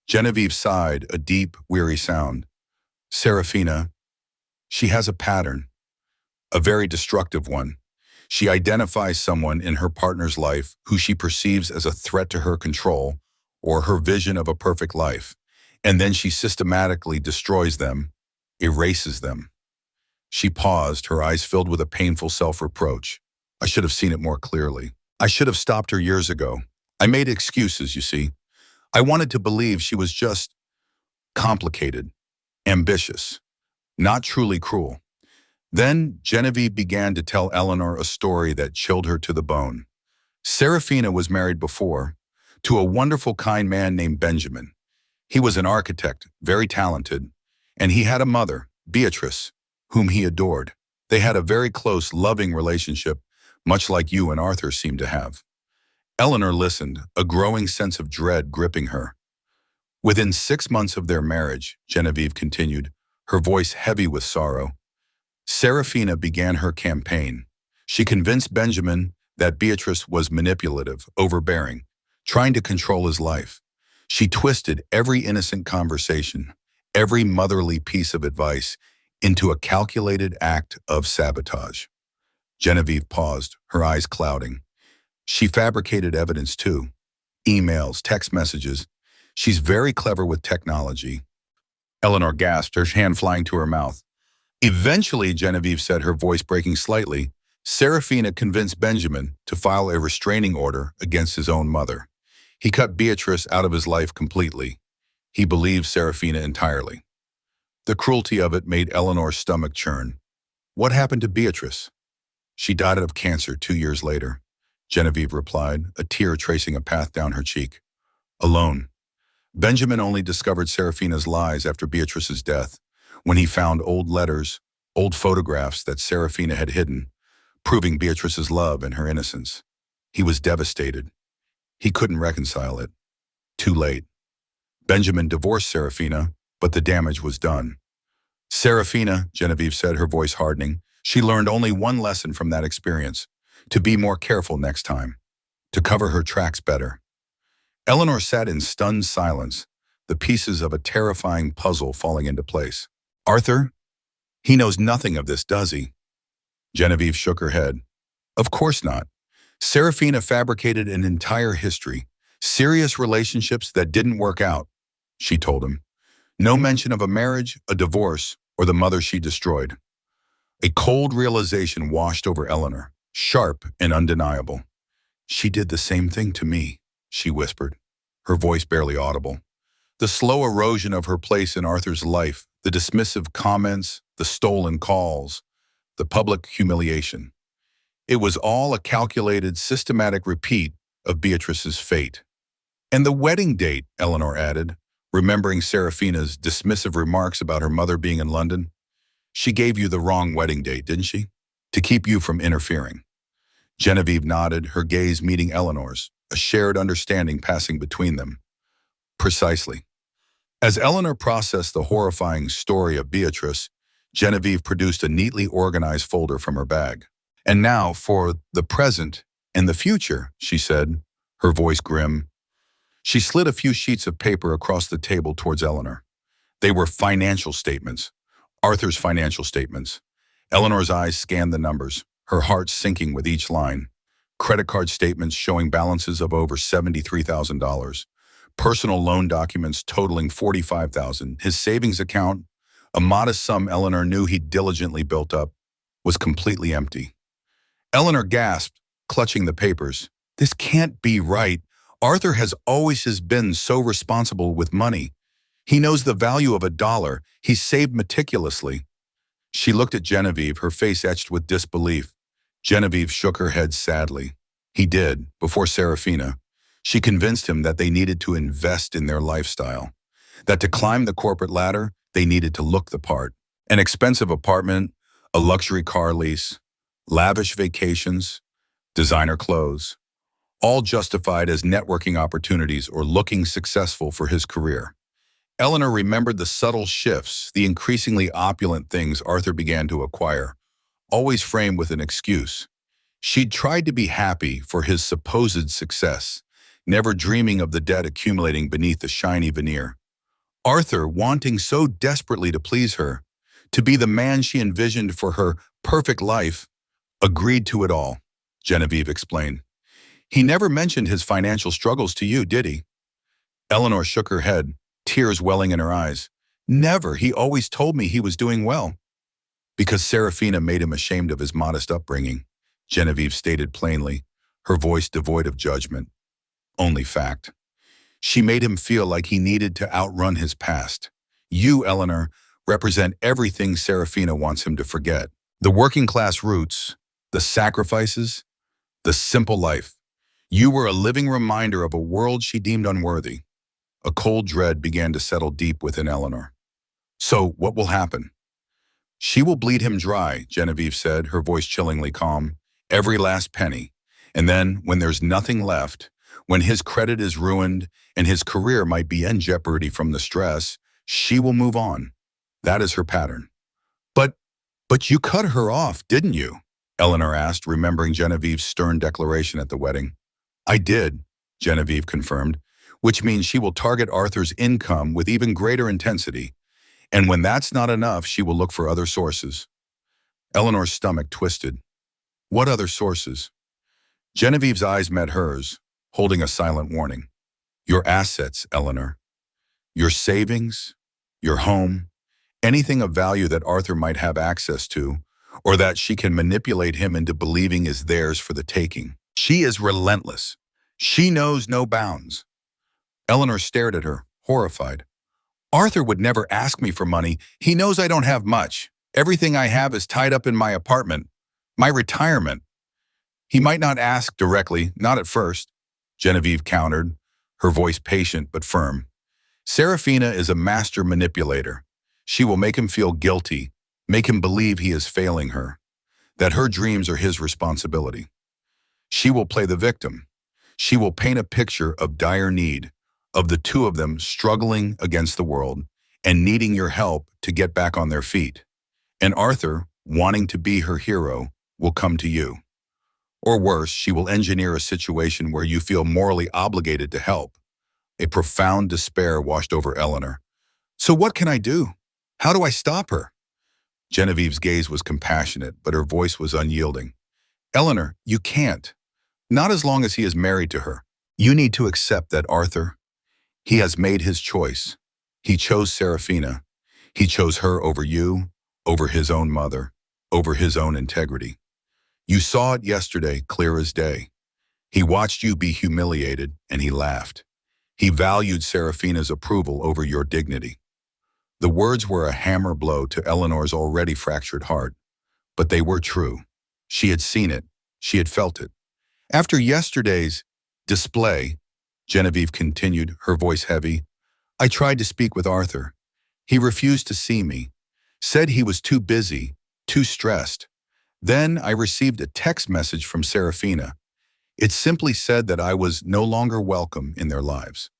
Genevieve sighed, a deep, weary sound. "Serafina, she has a pattern, a very destructive one. She identifies someone in her partner's life who she perceives as a threat to her control or her vision of a perfect life, and then she systematically destroys them, erases them." She paused, her eyes filled with a painful self-reproach. "I should have seen it more clearly. I should have stopped her years ago. I made excuses, you see. I wanted to believe she was just complicated, ambitious, not truly cruel." Then Genevieve began to tell Eleanor a story that chilled her to the bone. Serafina was married before, to a wonderful, kind man named Benjamin. He was an architect, very talented, and he had a mother, Beatrice, whom he adored. They had a very close, loving relationship, much like you and Arthur seem to have. Eleanor listened, a growing sense of dread gripping her. "Within 6 months of their marriage," Genevieve continued, her voice heavy with sorrow, "Serafina began her campaign. She convinced Benjamin that Beatrice was manipulative, overbearing, trying to control his life. She twisted every innocent conversation, every motherly piece of advice, into a calculated act of sabotage. Genevieve paused, her eyes clouding. She fabricated evidence too. Emails, text messages. She's very clever with technology. Eleanor gasped, her hand flying to her mouth. Eventually, Genevieve said, her voice breaking slightly, Serafina convinced Benjamin to file a restraining order against his own mother. He cut Beatrice out of his life completely. He believed Serafina entirely. The cruelty of it made Eleanor's stomach churn. What happened to Beatrice? She died of cancer 2 years later, Genevieve replied, a tear tracing a path down her cheek. Alone. Benjamin only discovered Serafina's lies after Beatrice's death, when he found old letters, old photographs that Serafina had hidden, proving Beatrice's love and her innocence. He was devastated. He couldn't reconcile it. Too late. Benjamin divorced Serafina, but the damage was done. Serafina, Genevieve said, her voice hardening, she learned only one lesson from that experience, to be more careful next time, to cover her tracks better. Eleanor sat in stunned silence, the pieces of a terrifying puzzle falling into place. Arthur? He knows nothing of this, does he? Genevieve shook her head. Of course not. Serafina fabricated an entire history, serious relationships that didn't work out, she told him. No mention of a marriage, a divorce, or the mother she destroyed. A cold realization washed over Eleanor, sharp and undeniable. She did the same thing to me, she whispered, her voice barely audible. The slow erosion of her place in Arthur's life, the dismissive comments, the stolen calls, the public humiliation. It was all a calculated, systematic repeat of Beatrice's fate. And the wedding date, Eleanor added, remembering Serafina's dismissive remarks about her mother being in London. She gave you the wrong wedding date, didn't she? To keep you from interfering. Genevieve nodded, her gaze meeting Eleanor's, a shared understanding passing between them. Precisely. As Eleanor processed the horrifying story of Beatrice, Genevieve produced a neatly organized folder from her bag. And now, for the present and the future, she said, her voice grim. She slid a few sheets of paper across the table towards Eleanor. They were financial statements, Arthur's financial statements. Eleanor's eyes scanned the numbers, her heart sinking with each line. Credit card statements showing balances of over $73,000. Personal loan documents totaling $45,000. His savings account, a modest sum Eleanor knew he'd diligently built up, was completely empty. Eleanor gasped, clutching the papers. This can't be right. Arthur has always been so responsible with money. He knows the value of $1. He's saved meticulously. She looked at Genevieve, her face etched with disbelief. Genevieve shook her head sadly. He did, before Serafina. She convinced him that they needed to invest in their lifestyle, that to climb the corporate ladder, they needed to look the part. An expensive apartment, a luxury car lease, lavish vacations, designer clothes, all justified as networking opportunities or looking successful for his career. Eleanor remembered the subtle shifts, the increasingly opulent things Arthur began to acquire, always framed with an excuse. She'd tried to be happy for his supposed success, never dreaming of the debt accumulating beneath the shiny veneer. Arthur, wanting so desperately to please her, to be the man she envisioned for her perfect life, agreed to it all, Genevieve explained. He never mentioned his financial struggles to you, did he? Eleanor shook her head, tears welling in her eyes. Never. He always told me he was doing well. Because Serafina made him ashamed of his modest upbringing, Genevieve stated plainly, her voice devoid of judgment. Only fact. She made him feel like he needed to outrun his past. You, Eleanor, represent everything Serafina wants him to forget. The working class roots, the sacrifices, the simple life. You were a living reminder of a world she deemed unworthy. A cold dread began to settle deep within Eleanor. So, what will happen? She will bleed him dry, Genevieve said, her voice chillingly calm. Every last penny. And then, when there's nothing left, when his credit is ruined and his career might be in jeopardy from the stress, she will move on. That is her pattern. But you cut her off, didn't you? Eleanor asked, remembering Genevieve's stern declaration at the wedding. I did, Genevieve confirmed, which means she will target Arthur's income with even greater intensity. And when that's not enough, she will look for other sources. Eleanor's stomach twisted. What other sources? Genevieve's eyes met hers, holding a silent warning. Your assets, Eleanor. Your savings, your home, anything of value that Arthur might have access to, or that she can manipulate him into believing is theirs for the taking. She is relentless. She knows no bounds. Eleanor stared at her, horrified. Arthur would never ask me for money. He knows I don't have much. Everything I have is tied up in my apartment, my retirement. He might not ask directly, not at first, Genevieve countered, her voice patient but firm. Serafina is a master manipulator. She will make him feel guilty, make him believe he is failing her, that her dreams are his responsibility. She will play the victim. She will paint a picture of dire need, of the two of them struggling against the world and needing your help to get back on their feet. And Arthur, wanting to be her hero, will come to you. Or worse, she will engineer a situation where you feel morally obligated to help. A profound despair washed over Eleanor. So what can I do? How do I stop her? Genevieve's gaze was compassionate, but her voice was unyielding. Eleanor, you can't. Not as long as he is married to her. You need to accept that Arthur, he has made his choice. He chose Serafina. He chose her over you, over his own mother, over his own integrity. You saw it yesterday, clear as day. He watched you be humiliated, and he laughed. He valued Serafina's approval over your dignity. The words were a hammer blow to Eleanor's already fractured heart, but they were true. She had seen it. She had felt it. After yesterday's display, Genevieve continued, her voice heavy, I tried to speak with Arthur. He refused to see me, said he was too busy, too stressed. Then I received a text message from Serafina. It simply said that I was no longer welcome in their lives.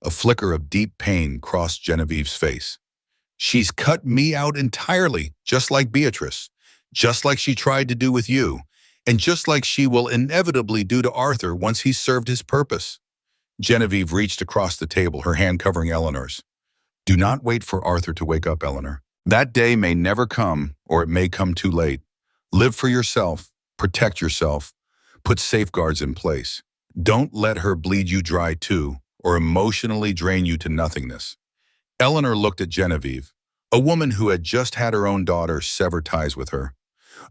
A flicker of deep pain crossed Genevieve's face. She's cut me out entirely, just like Beatrice, just like she tried to do with you, and just like she will inevitably do to Arthur once he's served his purpose. Genevieve reached across the table, her hand covering Eleanor's. Do not wait for Arthur to wake up, Eleanor. That day may never come, or it may come too late. Live for yourself, protect yourself, put safeguards in place. Don't let her bleed you dry too, or emotionally drain you to nothingness. Eleanor looked at Genevieve, a woman who had just had her own daughter sever ties with her,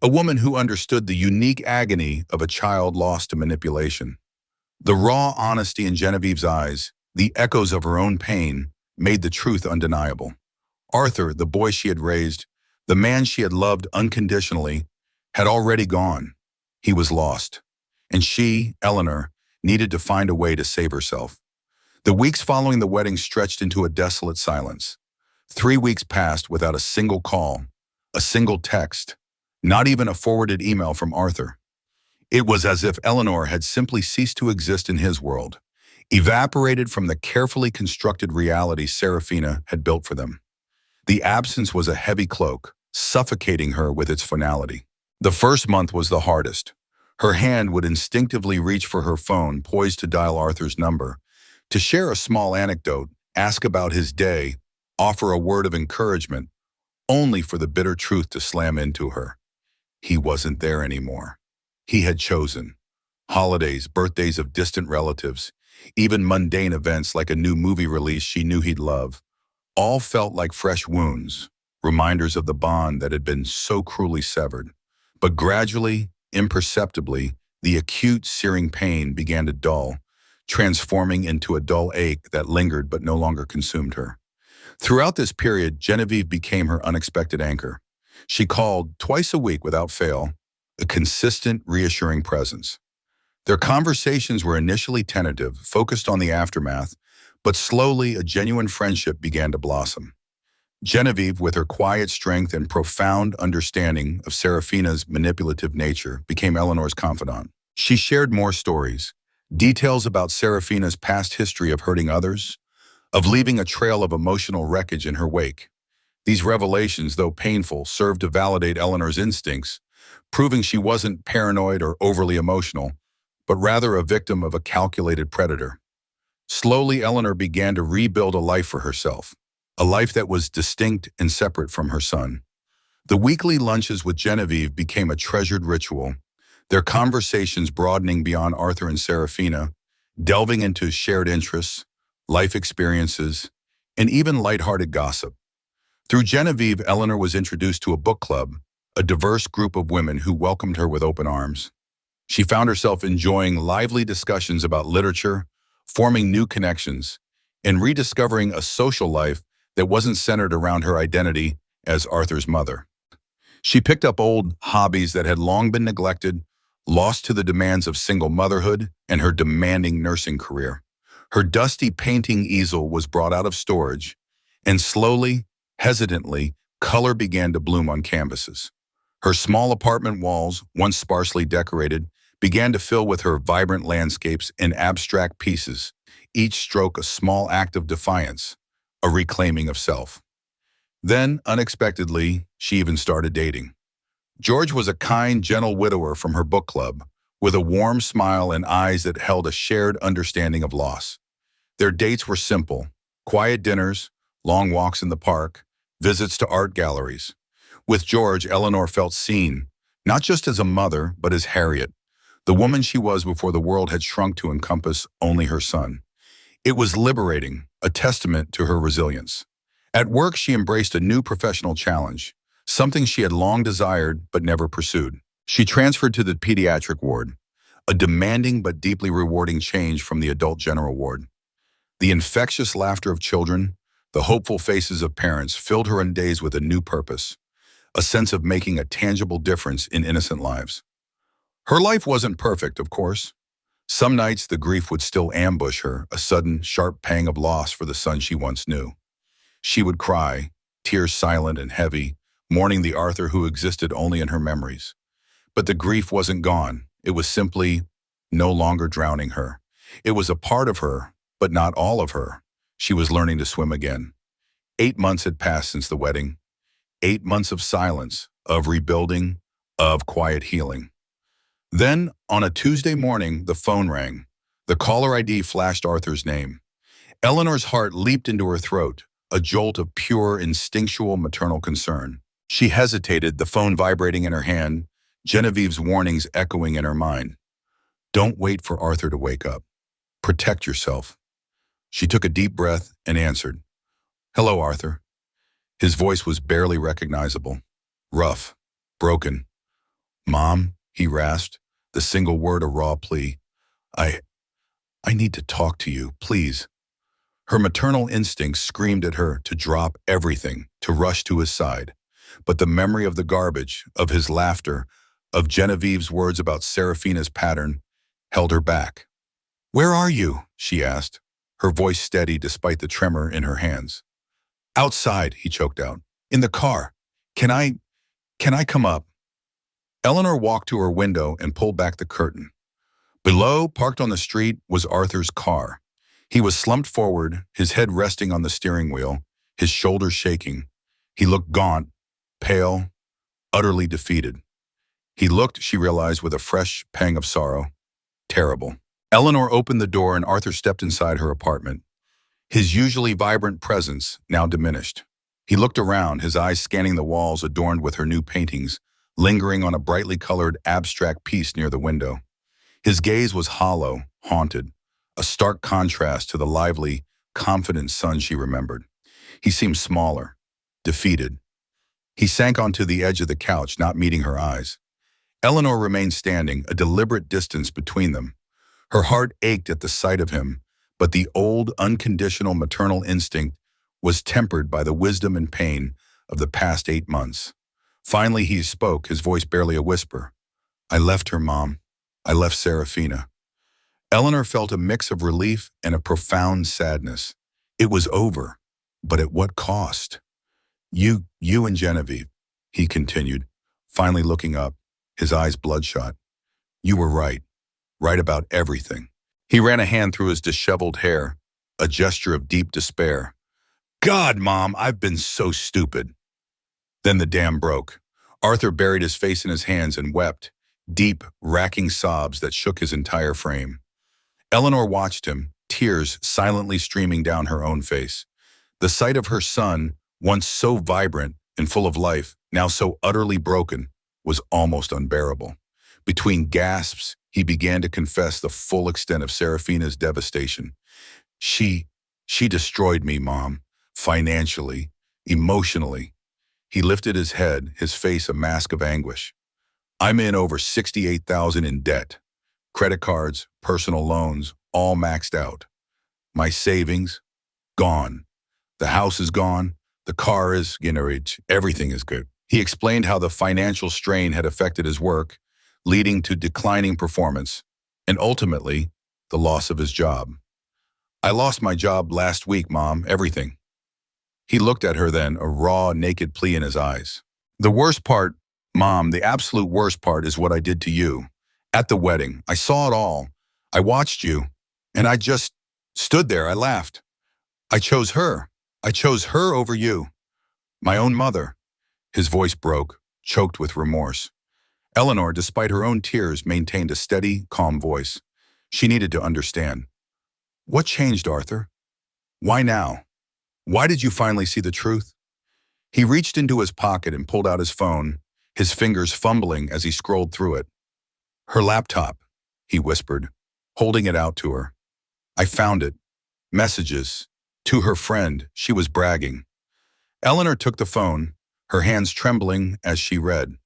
a woman who understood the unique agony of a child lost to manipulation. The raw honesty in Genevieve's eyes, the echoes of her own pain, made the truth undeniable. Arthur, the boy she had raised, the man she had loved unconditionally, had already gone. He was lost. And she, Eleanor, needed to find a way to save herself. The weeks following the wedding stretched into a desolate silence. 3 weeks passed without a single call, a single text, not even a forwarded email from Arthur. It was as if Eleanor had simply ceased to exist in his world, evaporated from the carefully constructed reality Serafina had built for them. The absence was a heavy cloak, suffocating her with its finality. The first month was the hardest. Her hand would instinctively reach for her phone, poised to dial Arthur's number, to share a small anecdote, ask about his day, offer a word of encouragement, only for the bitter truth to slam into her. He wasn't there anymore. He had chosen. Holidays, birthdays of distant relatives, even mundane events like a new movie release she knew he'd love, all felt like fresh wounds, reminders of the bond that had been so cruelly severed. But gradually, imperceptibly, the acute, searing pain began to dull, transforming into a dull ache that lingered but no longer consumed her. Throughout this period, Genevieve became her unexpected anchor. She called twice a week without fail, a consistent, reassuring presence. Their conversations were initially tentative, focused on the aftermath, but slowly a genuine friendship began to blossom. Genevieve, with her quiet strength and profound understanding of Serafina's manipulative nature, became Eleanor's confidant. She shared more stories, details about Serafina's past history of hurting others, of leaving a trail of emotional wreckage in her wake. These revelations, though painful, served to validate Eleanor's instincts, proving she wasn't paranoid or overly emotional, but rather a victim of a calculated predator. Slowly, Eleanor began to rebuild a life for herself, a life that was distinct and separate from her son. The weekly lunches with Genevieve became a treasured ritual, their conversations broadening beyond Arthur and Serafina, delving into shared interests, life experiences, and even lighthearted gossip. Through Genevieve, Eleanor was introduced to a book club, a diverse group of women who welcomed her with open arms. She found herself enjoying lively discussions about literature, forming new connections, and rediscovering a social life that wasn't centered around her identity as Arthur's mother. She picked up old hobbies that had long been neglected, lost to the demands of single motherhood and her demanding nursing career. Her dusty painting easel was brought out of storage, and slowly, hesitantly, color began to bloom on canvases. Her small apartment walls, once sparsely decorated, began to fill with her vibrant landscapes and abstract pieces, each stroke a small act of defiance, a reclaiming of self. Then, unexpectedly, she even started dating. George was a kind, gentle widower from her book club, with a warm smile and eyes that held a shared understanding of loss. Their dates were simple: quiet dinners, long walks in the park, visits to art galleries. With George, Eleanor felt seen, not just as a mother, but as Harriet, the woman she was before the world had shrunk to encompass only her son. It was liberating, a testament to her resilience. At work, she embraced a new professional challenge, something she had long desired but never pursued. She transferred to the pediatric ward, a demanding but deeply rewarding change from the adult general ward. The infectious laughter of children, the hopeful faces of parents filled her days with a new purpose, a sense of making a tangible difference in innocent lives. Her life wasn't perfect, of course. Some nights the grief would still ambush her, a sudden, sharp pang of loss for the son she once knew. She would cry, tears silent and heavy, mourning the Arthur who existed only in her memories. But the grief wasn't gone. It was simply no longer drowning her. It was a part of her, but not all of her. She was learning to swim again. 8 months had passed since the wedding. 8 months of silence, of rebuilding, of quiet healing. Then, on a Tuesday morning, the phone rang. The caller ID flashed Arthur's name. Eleanor's heart leaped into her throat, a jolt of pure, instinctual maternal concern. She hesitated, the phone vibrating in her hand, Genevieve's warnings echoing in her mind. Don't wait for Arthur to wake up. Protect yourself. She took a deep breath and answered. Hello, Arthur. His voice was barely recognizable. Rough, broken. Mom, he rasped, the single word a raw plea. I need to talk to you, please. Her maternal instincts screamed at her to drop everything, to rush to his side. But the memory of the garbage, of his laughter, of Genevieve's words about Serafina's pattern, held her back. Where are you? She asked, her voice steady despite the tremor in her hands. Outside, he choked out. In the car. Can I come up? Eleanor walked to her window and pulled back the curtain. Below, parked on the street, was Arthur's car. He was slumped forward, his head resting on the steering wheel, his shoulders shaking. He looked gaunt, pale, utterly defeated. He looked, she realized, with a fresh pang of sorrow. Terrible. Eleanor opened the door and Arthur stepped inside her apartment. His usually vibrant presence now diminished. He looked around, his eyes scanning the walls adorned with her new paintings, lingering on a brightly colored abstract piece near the window. His gaze was hollow, haunted, a stark contrast to the lively, confident son she remembered. He seemed smaller, defeated. He sank onto the edge of the couch, not meeting her eyes. Eleanor remained standing, a deliberate distance between them. Her heart ached at the sight of him, but the old, unconditional maternal instinct was tempered by the wisdom and pain of the past 8 months. Finally, he spoke, his voice barely a whisper. I left her, Mom. I left Serafina. Eleanor felt a mix of relief and a profound sadness. It was over, but at what cost? You and Genevieve, he continued, finally looking up, his eyes bloodshot. You were right about everything. He ran a hand through his disheveled hair, a gesture of deep despair. God, Mom, I've been so stupid. Then the dam broke. Arthur buried his face in his hands and wept, deep, racking sobs that shook his entire frame. Eleanor watched him, tears silently streaming down her own face. The sight of her son, once so vibrant and full of life, now so utterly broken, was almost unbearable. Between gasps, he began to confess the full extent of Serafina's devastation. She, she destroyed me, Mom, financially, emotionally. He lifted his head, his face a mask of anguish. I'm in over 68,000 in debt. Credit cards, personal loans, all maxed out. My savings, gone. The house is gone. The car is, everything is good. He explained how the financial strain had affected his work, leading to declining performance, and ultimately, the loss of his job. I lost my job last week, Mom, everything. He looked at her then, a raw, naked plea in his eyes. The worst part, Mom, the absolute worst part is what I did to you. At the wedding, I saw it all. I watched you, and I just stood there. I laughed. I chose her. I chose her over you. My own mother. His voice broke, choked with remorse. Eleanor, despite her own tears, maintained a steady, calm voice. She needed to understand. What changed, Arthur? Why now? Why did you finally see the truth? He reached into his pocket and pulled out his phone, his fingers fumbling as he scrolled through it. Her laptop, he whispered, holding it out to her. I found it. Messages. To her friend, she was bragging. Eleanor took the phone, her hands trembling as she read.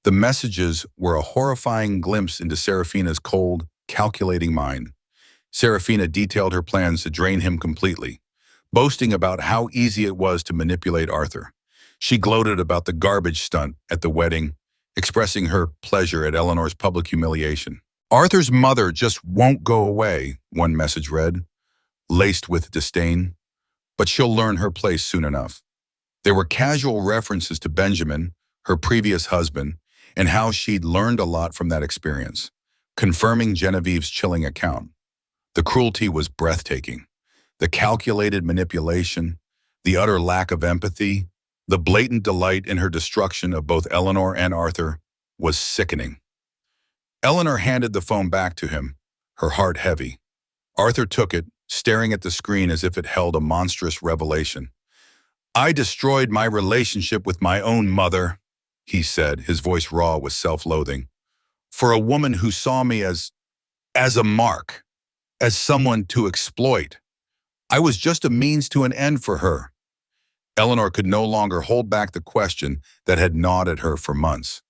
The messages were a horrifying glimpse into Serafina's cold, calculating mind. Serafina detailed her plans to drain him completely, boasting about how easy it was to manipulate Arthur. She gloated about the garbage stunt at the wedding, expressing her pleasure at Eleanor's public humiliation. Arthur's mother just won't go away, one message read, laced with disdain. But she'll learn her place soon enough. There were casual references to Benjamin, her previous husband, and how she'd learned a lot from that experience, confirming Genevieve's chilling account. The cruelty was breathtaking. The calculated manipulation, the utter lack of empathy, the blatant delight in her destruction of both Eleanor and Arthur was sickening. Eleanor handed the phone back to him, her heart heavy. Arthur took it, staring at the screen as if it held a monstrous revelation. I destroyed my relationship with my own mother, he said, his voice raw with self-loathing, for a woman who saw me as a mark, as someone to exploit. I was just a means to an end for her. Eleanor could no longer hold back the question that had gnawed at her for months.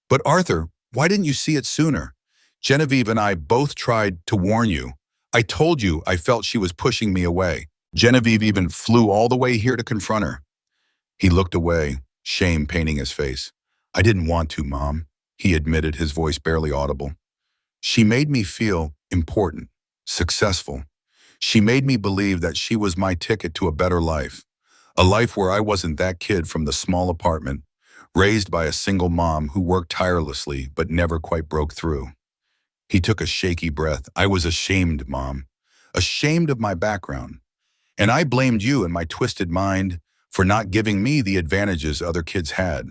But Arthur, why didn't you see it sooner? Genevieve and I both tried to warn you. I told you I felt she was pushing me away. Genevieve even flew all the way here to confront her. He looked away, shame painting his face. I didn't want to, Mom, he admitted, his voice barely audible. She made me feel important, successful. She made me believe that she was my ticket to a better life, a life where I wasn't that kid from the small apartment, raised by a single mom who worked tirelessly but never quite broke through. He took a shaky breath. I was ashamed, Mom, ashamed of my background. And I blamed you and my twisted mind for not giving me the advantages other kids had.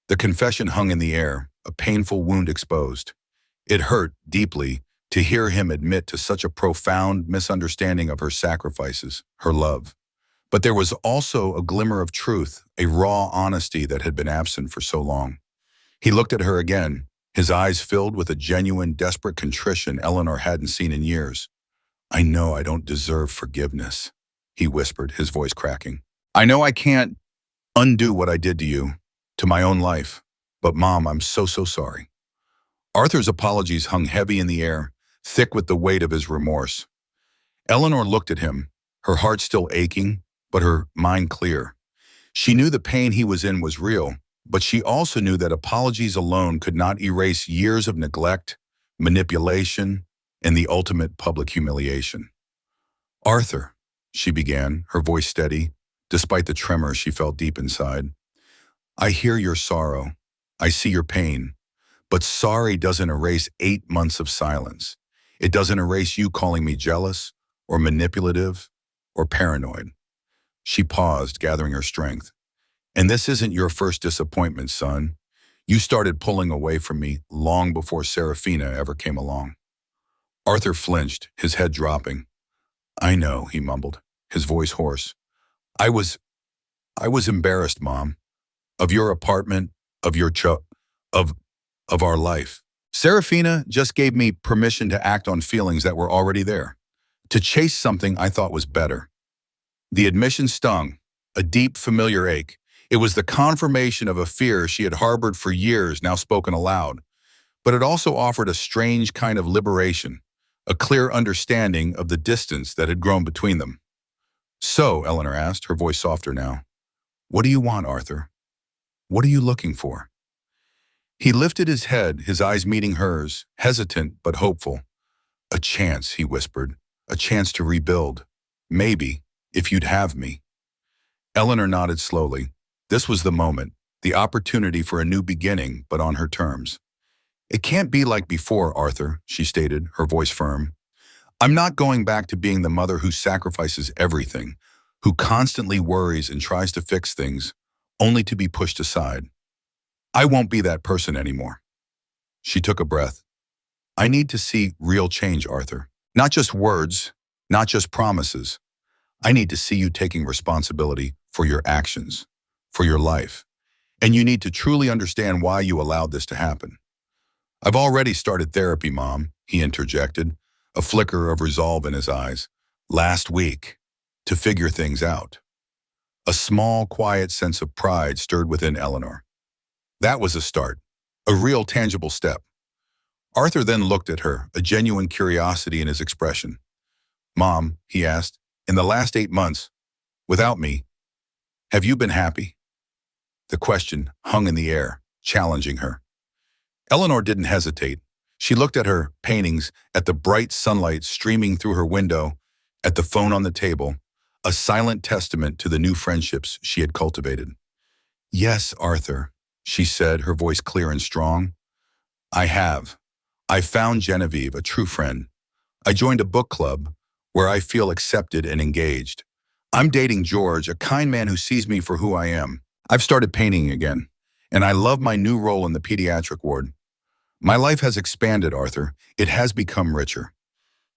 The confession hung in the air, a painful wound exposed. It hurt deeply to hear him admit to such a profound misunderstanding of her sacrifices, her love. But there was also a glimmer of truth, a raw honesty that had been absent for so long. He looked at her again, his eyes filled with a genuine, desperate contrition Eleanor hadn't seen in years. I know I don't deserve forgiveness, he whispered, his voice cracking. I know I can't undo what I did to you, to my own life. But Mom, I'm so sorry. Arthur's apologies hung heavy in the air, thick with the weight of his remorse. Eleanor looked at him, her heart still aching, but her mind clear. She knew the pain he was in was real, but she also knew that apologies alone could not erase years of neglect, manipulation, and the ultimate public humiliation. Arthur, she began, her voice steady, despite the tremor she felt deep inside. I hear your sorrow. I see your pain. But sorry doesn't erase 8 months of silence. It doesn't erase you calling me jealous, or manipulative, or paranoid. She paused, gathering her strength. And this isn't your first disappointment, son. You started pulling away from me long before Serafina ever came along. Arthur flinched, his head dropping. I know, he mumbled, his voice hoarse. I was, I was embarrassed, Mom, of your apartment, of your of, of our life. Serafina just gave me permission to act on feelings that were already there, to chase something I thought was better. The admission stung, a deep, familiar ache. It was the confirmation of a fear she had harbored for years, now spoken aloud. But it also offered a strange kind of liberation, a clear understanding of the distance that had grown between them. So, Eleanor asked, her voice softer now, what do you want, Arthur? What are you looking for? He lifted his head, his eyes meeting hers, hesitant but hopeful. A chance, he whispered, a chance to rebuild. Maybe, if you'd have me. Eleanor nodded slowly. This was the moment, the opportunity for a new beginning, but on her terms. It can't be like before, Arthur, she stated, her voice firm. I'm not going back to being the mother who sacrifices everything, who constantly worries and tries to fix things, only to be pushed aside. I won't be that person anymore. She took a breath. I need to see real change, Arthur. Not just words, not just promises. I need to see you taking responsibility for your actions, for your life. And you need to truly understand why you allowed this to happen. I've already started therapy, Mom, he interjected, a flicker of resolve in his eyes. Last week, to figure things out. A small, quiet sense of pride stirred within Eleanor. That was a start, a real tangible step. Arthur then looked at her, a genuine curiosity in his expression. Mom, he asked, in the last 8 months, without me, have you been happy? The question hung in the air, challenging her. Eleanor didn't hesitate. She looked at her paintings, at the bright sunlight streaming through her window, at the phone on the table, a silent testament to the new friendships she had cultivated. Yes, Arthur, she said, her voice clear and strong. I have. I found Genevieve, a true friend. I joined a book club where I feel accepted and engaged. I'm dating George, a kind man who sees me for who I am. I've started painting again, and I love my new role in the pediatric ward. My life has expanded, Arthur. It has become richer.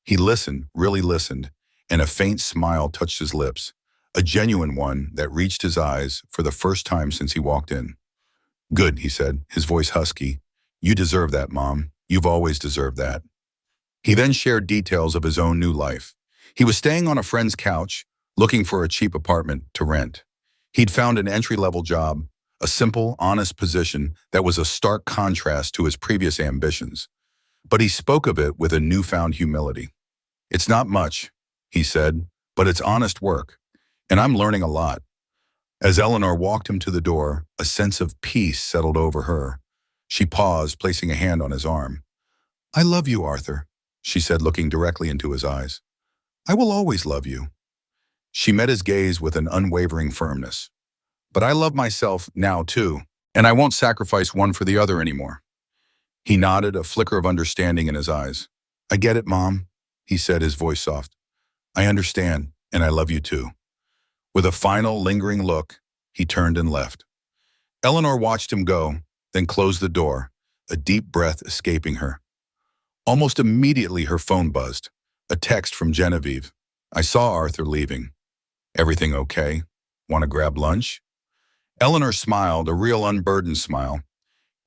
He listened, really listened, and a faint smile touched his lips, a genuine one that reached his eyes for the first time since he walked in. Good, he said, his voice husky. You deserve that, Mom. You've always deserved that. He then shared details of his own new life. He was staying on a friend's couch, looking for a cheap apartment to rent. He'd found an entry-level job, a simple, honest position that was a stark contrast to his previous ambitions. But he spoke of it with a newfound humility. It's not much, he said, but it's honest work, and I'm learning a lot. As Eleanor walked him to the door, a sense of peace settled over her. She paused, placing a hand on his arm. I love you, Arthur, she said, looking directly into his eyes. I will always love you. She met his gaze with an unwavering firmness. But I love myself now, too, and I won't sacrifice one for the other anymore. He nodded, a flicker of understanding in his eyes. I get it, Mom, he said, his voice soft. I understand, and I love you too. With a final, lingering look, he turned and left. Eleanor watched him go, then closed the door, a deep breath escaping her. Almost immediately her phone buzzed, a text from Genevieve. I saw Arthur leaving. Everything okay? Want to grab lunch? Eleanor smiled, a real unburdened smile.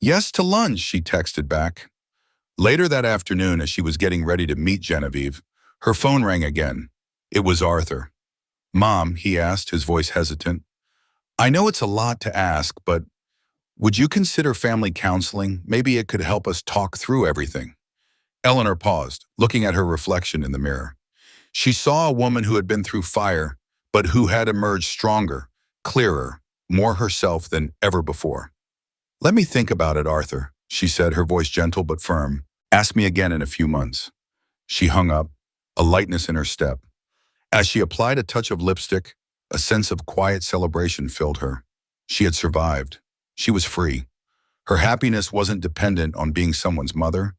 Yes to lunch, she texted back. Later that afternoon, as she was getting ready to meet Genevieve, her phone rang again. It was Arthur. Mom, he asked, his voice hesitant. I know it's a lot to ask, but would you consider family counseling? Maybe it could help us talk through everything. Eleanor paused, looking at her reflection in the mirror. She saw a woman who had been through fire, but who had emerged stronger, clearer, more herself than ever before. Let me think about it, Arthur, she said, her voice gentle but firm. Ask me again in a few months. She hung up, a lightness in her step. As she applied a touch of lipstick, a sense of quiet celebration filled her. She had survived. She was free. Her happiness wasn't dependent on being someone's mother.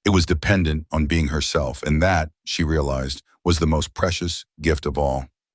It was dependent on being herself, and that, she realized, was the most precious gift of all.